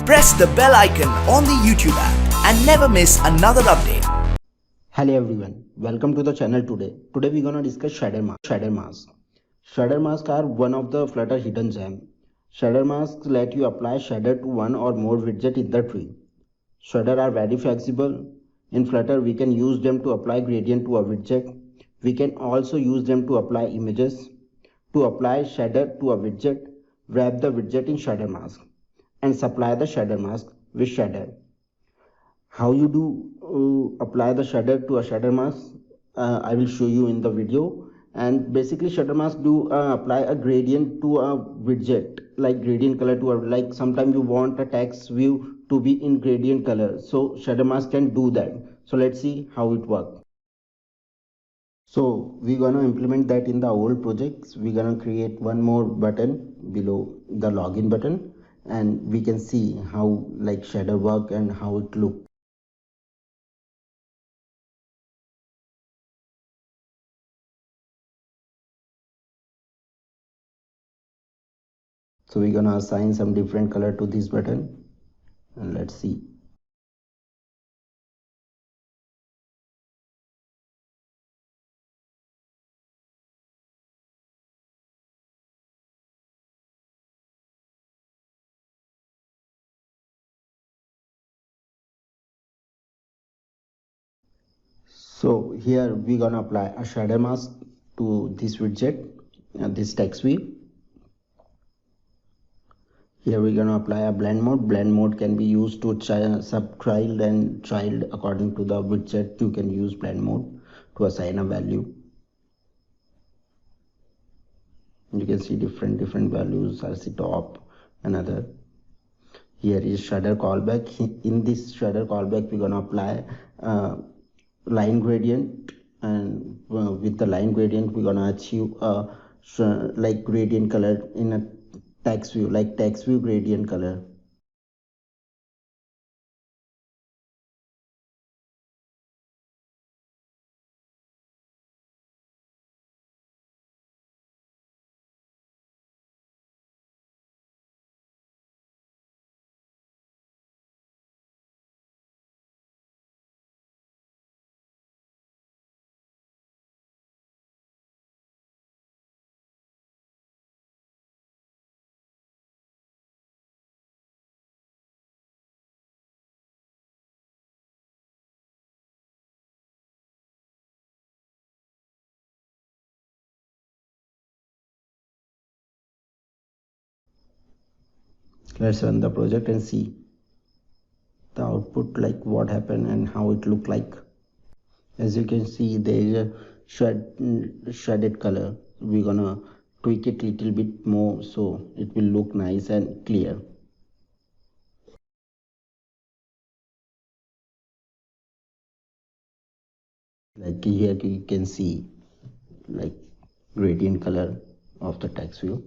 press the bell icon on the YouTube app and never miss another update. Hello everyone, welcome to the channel today. Today we're gonna discuss ShaderMask. ShaderMasks are one of the Flutter hidden gem. ShaderMasks let you apply shader to one or more widget in the tree. Shader are very flexible. In Flutter, we can use them to apply gradient to a widget. We can also use them to apply images. To apply shader to a widget, wrap the widget in ShaderMask and supply the ShaderMask with shader. How you do apply the shader to a ShaderMask, I will show you in the video. And basically ShaderMask do apply a gradient to a widget, like gradient color to a, like sometimes you want a text view to be in gradient color, so ShaderMask can do that. So let's see how it works. So we're gonna implement that in the old projects. We're gonna create one more button below the login button, and we can see how like shader work and how it look. So we're gonna assign some different color to this button, and let's see. So here we're gonna apply a shader mask to this widget, this text view. Here we're gonna apply a blend mode. Blend mode can be used to subchild and child according to the widget. You can use blend mode to assign a value. You can see different values as the top and other. Here is shader callback. In this shader callback we're gonna apply line gradient, and with the line gradient we're gonna achieve a like gradient color in a text view, like text view gradient color. Let's run the project and see the output, like what happened and how it looked like. As you can see, there is a shaded color. We're gonna tweak it a little bit more so it will look nice and clear. Like here you can see like gradient color of the text view.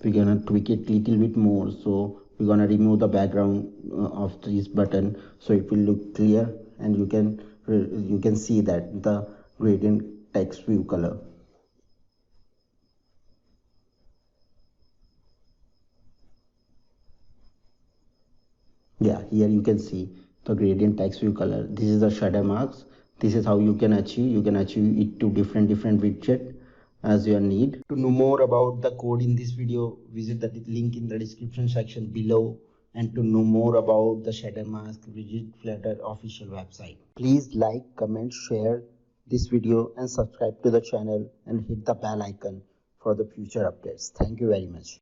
We're gonna tweak it a little bit more, so we're gonna remove the background of this button so it will look clear, and you can see that the gradient text view color. Yeah, here you can see the gradient text view color. This is the shader marks. This is how you can achieve it to different widget as your need. To know more about the code in this video, visit the link in the description section below, and to know more about the ShaderMask Widget Flutter official website. Please like, comment, share this video and subscribe to the channel and hit the bell icon for the future updates. Thank you very much.